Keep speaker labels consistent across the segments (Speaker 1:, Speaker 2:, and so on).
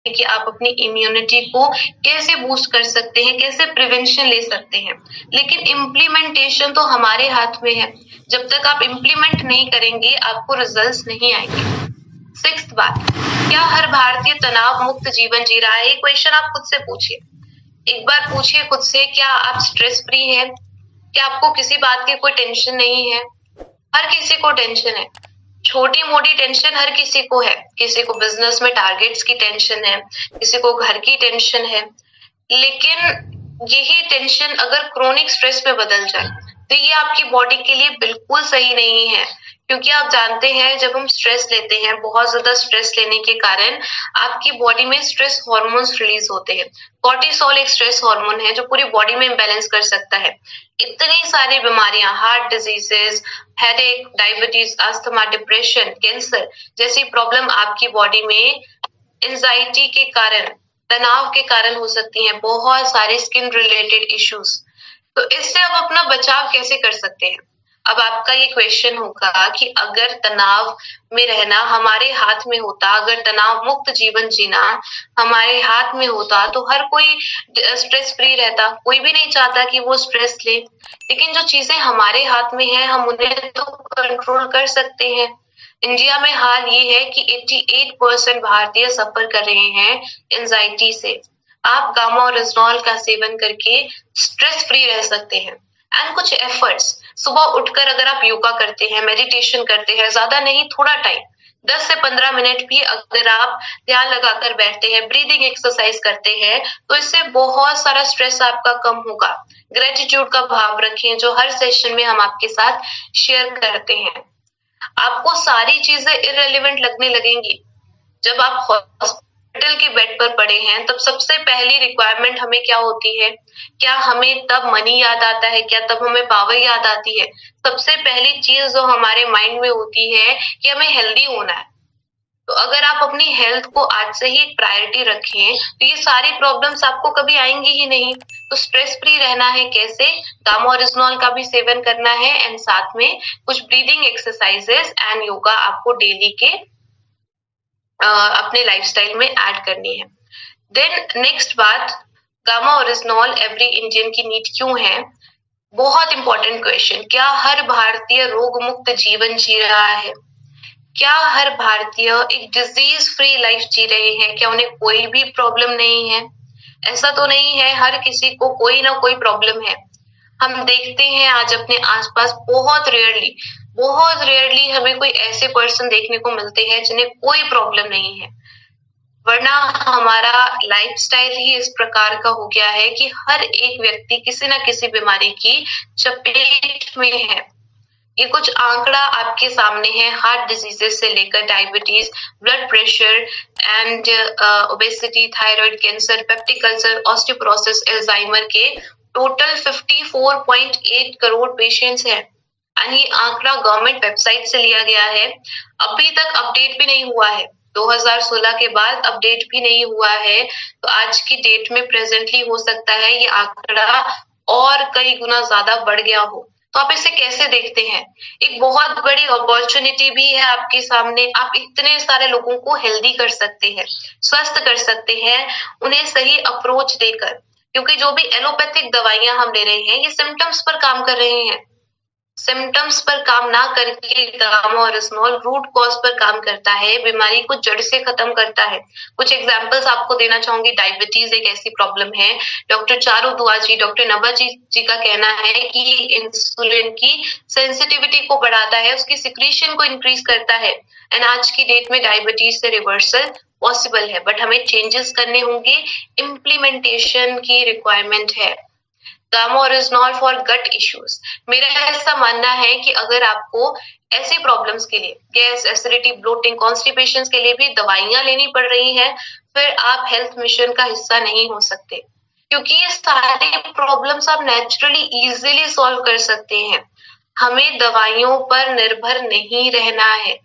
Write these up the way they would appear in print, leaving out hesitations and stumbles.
Speaker 1: कि आप अपनी इम्यूनिटी को कैसे बूस्ट कर सकते हैं, कैसे प्रिवेंशन ले सकते हैं। लेकिन इम्प्लीमेंटेशन तो हमारे हाथ में है। जब तक आप इम्प्लीमेंट नहीं करेंगे, आपको रिजल्ट्स नहीं आएंगे। सिक्स्थ बात, क्या हर भारतीय तनाव मुक्त जीवन जी रहा है? ये क्वेश्चन आप खुद से पूछिए। एक बार पूछिए खुद से, क्या आप स्ट्रेस फ्री है? क्या आपको किसी बात की कोई टेंशन नहीं है? हर किसी को टेंशन है। छोटी मोटी टेंशन हर किसी को है। किसी को बिजनेस में टारगेट्स की टेंशन है, किसी को घर की टेंशन है। लेकिन यही टेंशन अगर क्रोनिक स्ट्रेस में बदल जाए तो ये आपकी बॉडी के लिए बिल्कुल सही नहीं है। क्योंकि आप जानते हैं, जब हम स्ट्रेस लेते हैं, बहुत ज्यादा स्ट्रेस लेने के कारण आपकी बॉडी में स्ट्रेस हार्मोन्स रिलीज होते हैं। कॉर्टिसोल एक स्ट्रेस हार्मोन है जो पूरी बॉडी में इम्बैलेंस कर सकता है। इतनी सारी बीमारियां, heart diseases, headache, diabetes, asthma, depression, cancer जैसी प्रॉब्लम आपकी बॉडी में एंजाइटी के कारण, तनाव के कारण हो सकती हैं। बहुत सारे स्किन रिलेटेड इश्यूज। तो इससे आप अपना बचाव कैसे कर सकते हैं? अब आपका ये क्वेश्चन होगा कि अगर तनाव में रहना हमारे हाथ में होता, अगर तनाव मुक्त जीवन जीना हमारे हाथ में होता, तो हर कोई स्ट्रेस फ्री रहता। कोई भी नहीं चाहता कि वो स्ट्रेस ले। लेकिन जो चीजें हमारे हाथ में है, हम उन्हें तो कंट्रोल कर सकते हैं। इंडिया में हाल ये है कि 88% भारतीय सफर कर रहे हैं एंजाइटी से। आप गामा और रिजनॉल का सेवन करके स्ट्रेस फ्री रह सकते हैं। एंड कुछ एफर्ट्स, सुबह उठकर अगर आप योगा करते हैं, मेडिटेशन करते हैं, ज्यादा नहीं, थोड़ा टाइम, 10 से 15 मिनट भी अगर आप ध्यान लगाकर बैठते हैं, ब्रीदिंग एक्सरसाइज करते हैं, तो इससे बहुत सारा स्ट्रेस आपका कम होगा। ग्रेटिट्यूड का भाव रखें, जो हर सेशन में हम आपके साथ शेयर करते हैं। आपको सारी चीजें इररिलेवेंट लगने लगेंगी। जब आप हॉस्पिटल के बेड पर पड़े हैं, तब सबसे पहली रिक्वायरमेंट हमें क्या होती है? क्या हमें तब मनी याद आता है? क्या तब हमें पावर याद आती है? सबसे पहली चीज जो हमारे माइंड में होती है कि हमें हेल्दी होना है। तो अगर आप अपनी हेल्थ को आज से ही एक प्रायोरिटी रखें, तो ये सारी प्रॉब्लम्स आपको कभी आएंगी ही नहीं। तो स्ट्रेस फ्री रहना है कैसे? गामा ओरिजिनॉल का भी सेवन करना है, एंड साथ में कुछ ब्रीदिंग एक्सरसाइजेस एंड योगा आपको डेली के अपने लाइफस्टाइल में ऐड करनी है। देन नेक्स्ट बात, गामा ओरिजिनॉल एवरी इंडियन की नीड क्यों है? बहुत इंपॉर्टेंट क्वेश्चन। क्या हर भारतीय रोग मुक्त जीवन जी रहा है? क्या हर भारतीय एक डिजीज फ्री लाइफ जी रहे हैं? क्या उन्हें कोई भी प्रॉब्लम नहीं है? ऐसा तो नहीं है, हर किसी को कोई ना कोई प्रॉब्लम है। हम देखते हैं आज अपने आसपास बहुत रेयरली हमें कोई ऐसे पर्सन देखने को मिलते हैं जिन्हें कोई प्रॉब्लम नहीं है। वरना हमारा लाइफस्टाइल ही इस प्रकार का हो गया है कि हर एक व्यक्ति किसी ना किसी बीमारी की चपेट में है। ये कुछ आंकड़ा आपके सामने है, हार्ट डिजीजेस से लेकर diabetes, blood pressure and obesity, thyroid, cancer, peptic ulcer, osteoporosis, Alzheimer के टोटल 54.8 करोड़ पेशेंट्स हैं। एंड ये आंकड़ा गवर्नमेंट वेबसाइट से लिया गया है। अभी तक अपडेट भी नहीं हुआ है। 2016 के बाद अपडेट भी नहीं हुआ है। तो आज की डेट में प्रेजेंटली हो सकता है ये आंकड़ा और कई गुना ज्यादा बढ़ गया हो। तो आप इसे कैसे देखते हैं? एक बहुत बड़ी अपॉर्चुनिटी भी है आपके सामने। आप इतने सारे लोगों को हेल्दी कर सकते हैं, स्वस्थ कर सकते हैं, उन्हें सही अप्रोच देकर। क्योंकि जो भी एलोपैथिक दवाइयां हम ले रहे हैं, ये सिम्टम्स पर काम कर रहे हैं। सिम्टम्स पर काम ना करके गामा ओरिजिनॉल रूट कॉज पर काम करता है, बीमारी को जड़ से खत्म करता है। कुछ एग्जांपल्स आपको देना चाहूंगी। डायबिटीज एक ऐसी प्रॉब्लम है। डॉक्टर चारू दुआ जी, डॉक्टर नबा जी का कहना है कि इंसुलिन की सेंसिटिविटी को बढ़ाता है, उसकी सिक्रीशन को इंक्रीज करता है। एंड आज की डेट में डायबिटीज से रिवर्सल पॉसिबल है, बट हमें चेंजेस करने होंगे। इम्प्लीमेंटेशन की रिक्वायरमेंट है। Gamma oryzanol for gut issues, मेरा ऐसा मानना है कि अगर आपको ऐसी प्रॉब्लम्स के लिए, गैस, एसिडिटी, ब्लोटिंग, कॉन्स्टिपेशन के लिए भी दवाइयां लेनी पड़ रही हैं, फिर आप हेल्थ मिशन का हिस्सा नहीं हो सकते। क्योंकि ये सारी प्रॉब्लम्स आप नेचुरली इजीली सॉल्व कर सकते हैं। हमें दवाइयों पर निर्भर नहीं रहना है।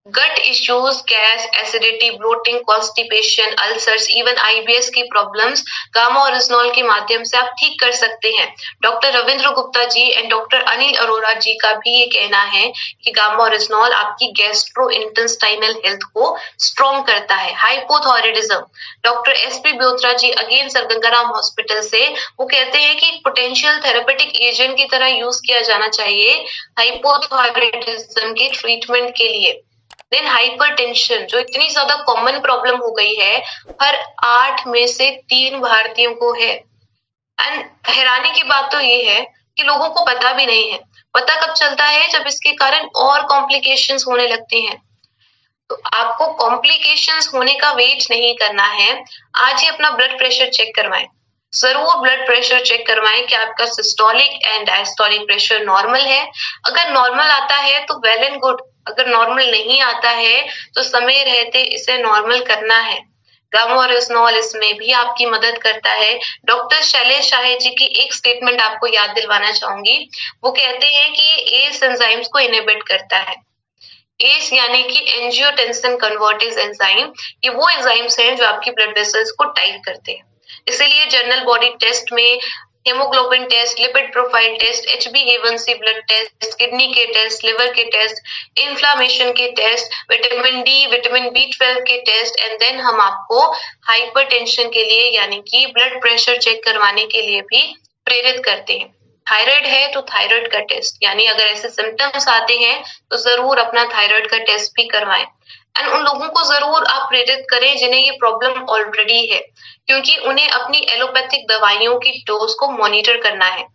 Speaker 1: Gut issues, gas, acidity, bloating, constipation, ulcers, even IBS की प्रॉब्लम्स गामा ओरिजिनॉल के माध्यम से आप ठीक कर सकते हैं। Doctor Ravindra Gupta ji and doctor Anil Arora ji का भी ये कहना है कि गामा ओरिजिनॉल आपकी गैस्ट्रो इंटेस्टाइनल हेल्थ को स्ट्रॉन्ग करता है। Hypothyroidism, doctor SP Byotra ji again sir Gangaram hospital से, वो कहते हैं कि पोटेंशियल थेरेपेटिक एजेंट की तरह यूज किया जाना चाहिए हाइपोथायराइडिज्म के ट्रीटमेंट के लिए। देन हाइपरटेंशन, जो इतनी ज्यादा कॉमन प्रॉब्लम हो गई है, हर 8 में से 3 भारतीयों को है। एंड हैरानी की बात तो ये है कि लोगों को पता भी नहीं है। पता कब चलता है? जब इसके कारण और कॉम्प्लिकेशंस होने लगते हैं। तो आपको कॉम्प्लिकेशंस होने का वेट नहीं करना है, आज ही अपना ब्लड प्रेशर चेक करवाएं। जरूर ब्लड प्रेशर चेक करवाएं कि आपका systolic and diastolic pressure normal है। अगर नॉर्मल आता है तो वेल एंड गुड, अगर नॉर्मल नहीं आता है तो समय रहते इसे नॉर्मल करना है। गामा ओरिजिनॉल इसमें भी आपकी मदद करता है। डॉक्टर शैलेश शाहे जी की एक स्टेटमेंट आपको याद दिलवाना चाहूंगी। वो कहते हैं कि ये एस एंजाइम्स को इनहिबिट करता है। एस यानी कि एंजियोटेंसिन कन्वर्टेज एंजाइम, ये वो एंजाइम्स हैं जो आपकी ब्लड वेसल्स को टाइट करते हैं। इसीलिए जनरल बॉडी टेस्ट में haemoglobin test, lipid profile test, HbA1c blood test, kidney के टेस्ट, लिवर के टेस्ट, इन्फ्लामेशन के test, vitamin D, vitamin B12 के टेस्ट, एंड देन हम आपको हाइपरटेंशन के लिए यानी कि ब्लड प्रेशर चेक करवाने के लिए भी प्रेरित करते हैं। थायराइड है तो थायराइड का टेस्ट, यानी अगर ऐसे सिम्टम्स आते हैं तो जरूर अपना थायराइड का टेस्ट भी करवाएं। एंड उन लोगों को जरूर आप प्रेरित करें जिन्हें ये प्रॉब्लम ऑलरेडी है, क्योंकि उन्हें अपनी एलोपैथिक दवाइयों की डोज को मॉनिटर करना है।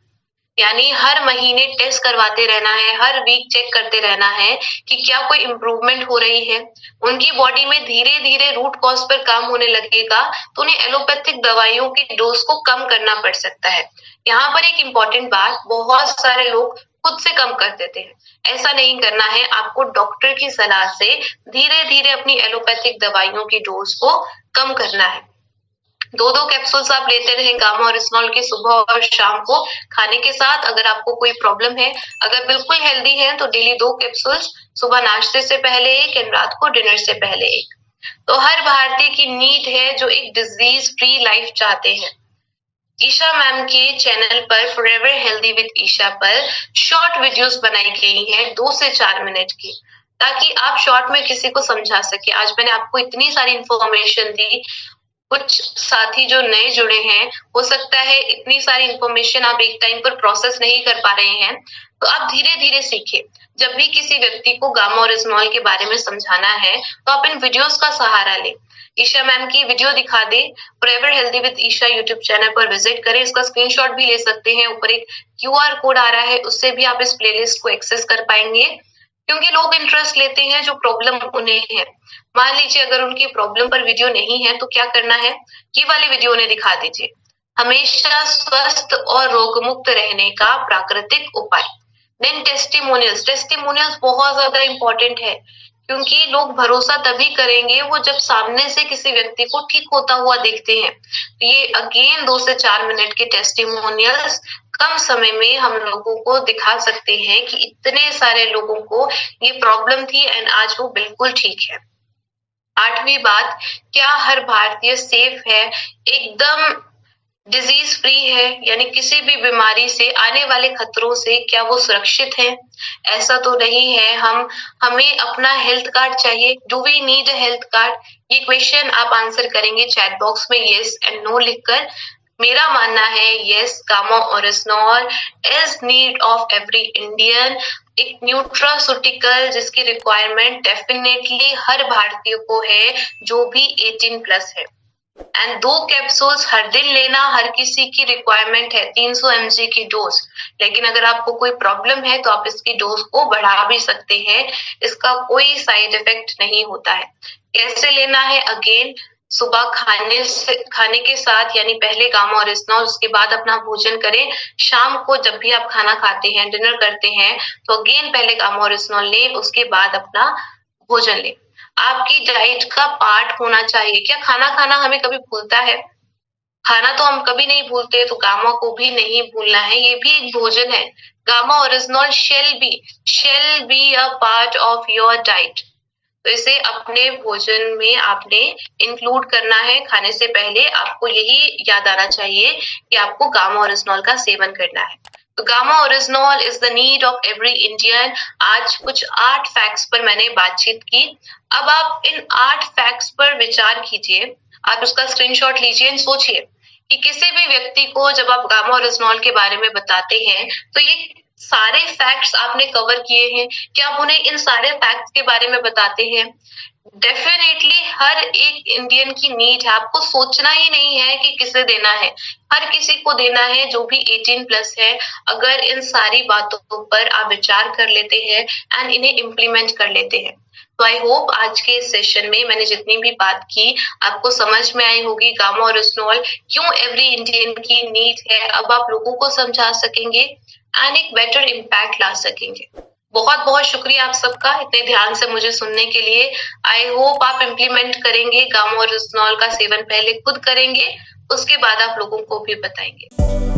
Speaker 1: यानी हर महीने टेस्ट करवाते रहना है, हर वीक चेक करते रहना है कि क्या कोई इम्प्रूवमेंट हो रही है। उनकी बॉडी में धीरे धीरे रूट कॉज पर काम होने लगेगा तो उन्हें एलोपैथिक दवाइयों की डोज को कम करना पड़ सकता है। यहाँ पर एक इम्पॉर्टेंट बात, बहुत सारे लोग खुद से कम कर देते हैं। ऐसा नहीं करना है, आपको डॉक्टर की सलाह से धीरे धीरे अपनी एलोपैथिक दवाइयों की डोज को कम करना है। 2-2 कैप्सूल्स आप लेते रहें गामा ओरिजिनॉल के सुबह और शाम को खाने के साथ। अगर आपको कोई प्रॉब्लम है, अगर बिल्कुल हेल्दी है तो डेली 2 कैप्सूल्स, सुबह नाश्ते से पहले 1 एंड रात को डिनर से पहले 1। तो हर भारतीय की नीड है जो एक डिजीज फ्री लाइफ चाहते हैं। ईशा मैम के चैनल पर फॉरएवर हेल्दी विद ईशा पर शॉर्ट वीडियोस बनाई गई हैं 2 से 4 मिनट की, ताकि आप शॉर्ट में किसी को समझा सके। आज मैंने आपको इतनी सारी इंफॉर्मेशन दी, कुछ साथी जो नए जुड़े हैं, हो सकता है इतनी सारी इंफॉर्मेशन आप एक टाइम पर प्रोसेस नहीं कर पा रहे हैं, तो आप धीरे धीरे सीखें। जब भी किसी व्यक्ति को गामा ओरिजिनॉल के बारे में समझाना है तो आप इन वीडियोस का सहारा लें। ईशा मैम की वीडियो दिखा दे, forever healthy with Isha YouTube channel पर विजिट करें। इसका स्क्रीनशॉट भी ले सकते हैं, ऊपर एक QR कोड आ रहा है, उससे भी आप इस प्लेलिस्ट को एक्सेस कर पाएंगे। क्योंकि लोग इंटरेस्ट लेते हैं जो प्रॉब्लम उन्हें है। मान लीजिए अगर उनकी प्रॉब्लम पर वीडियो नहीं है तो क्या करना है, ये वाली वीडियो उन्हें दिखा दीजिए। हमेशा स्वस्थ और रोगमुक्त रहने का प्राकृतिक उपाय। देन टेस्टिमोनियल्स, टेस्टिमोनियल्स बहुत ज्यादा इंपॉर्टेंट है, क्योंकि लोग भरोसा तभी करेंगे वो जब सामने से किसी व्यक्ति को ठीक होता हुआ देखते हैं। ये अगेन 2 से 4 मिनट के टेस्टिमोनियल्स कम समय में हम लोगों को दिखा सकते हैं कि इतने सारे लोगों को ये प्रॉब्लम थी एंड आज वो बिल्कुल ठीक है। 8वीं बात, क्या हर भारतीय सेफ है, एकदम डिजीज फ्री है, यानी किसी भी बीमारी से आने वाले खतरों से क्या वो सुरक्षित है? ऐसा तो नहीं है। हमें अपना हेल्थ कार्ड चाहिए। Do we need a health card? ये क्वेश्चन आप आंसर करेंगे चैट बॉक्स में यस एंड नो लिखकर। मेरा मानना है yes, gamma oryzanol is need of every Indian, एक न्यूट्रास्यूटिकल जिसकी रिक्वायरमेंट डेफिनेटली हर भारतीय को है जो भी 18+ है। एंड 2 कैप्सूल्स हर दिन लेना हर किसी की रिक्वायरमेंट है, 300 mg की डोज। लेकिन अगर आपको कोई प्रॉब्लम है तो आप इसकी डोज को बढ़ा भी सकते हैं, इसका कोई साइड इफेक्ट नहीं होता है। कैसे लेना है? अगेन सुबह खाने के साथ, यानी पहले गामा ओरिजिनॉल, उसके बाद अपना भोजन करें। शाम को जब भी आप खाना खाते हैं, डिनर करते हैं, तो अगेन पहले गामा ओरिजिनॉल लें, उसके बाद अपना भोजन लें। आपकी डाइट का पार्ट होना चाहिए। क्या खाना खाना हमें कभी भूलता है? खाना तो हम कभी नहीं भूलते, तो गामा को भी नहीं भूलना है, ये भी एक भोजन है। Gamma original shall be a part of your diet। तो इसे अपने भोजन में आपने इंक्लूड करना है। खाने से पहले आपको यही याद आना चाहिए कि आपको गामा ओरिजिनॉल का सेवन करना है। तो gamma oryzanol is the need of every Indian. आज कुछ 8 फैक्ट्स पर मैंने बातचीत की। अब आप इन 8 फैक्ट्स पर विचार कीजिए, आप उसका स्क्रीनशॉट लीजिए, सोचिए कि किसी भी व्यक्ति को जब आप गामा ओरिजिनॉल के बारे में बताते हैं तो ये सारे फैक्ट्स आपने कवर किए हैं। क्या आप उन्हें इन सारे फैक्ट्स के बारे में बताते हैं? डेफिनेटली हर एक इंडियन की नीड है। आपको सोचना ही नहीं है कि किसे देना है, हर किसी को देना है जो भी 18 प्लस है। अगर इन सारी बातों पर आप विचार कर लेते हैं एंड इन्हें इम्प्लीमेंट कर लेते हैं, तो आई होप आज के इस सेशन में मैंने जितनी भी बात की आपको समझ में आई होगी। गामा ओरिजिनॉल क्यों एवरी इंडियन की नीड है, अब आप लोगों को समझा सकेंगे एंड एक बेटर इम्पैक्ट ला सकेंगे। बहुत बहुत शुक्रिया आप सबका इतने ध्यान से मुझे सुनने के लिए। आई होप आप इम्प्लीमेंट करेंगे, गामा ओरिजिनॉल का सेवन पहले खुद करेंगे, उसके बाद आप लोगों को भी बताएंगे।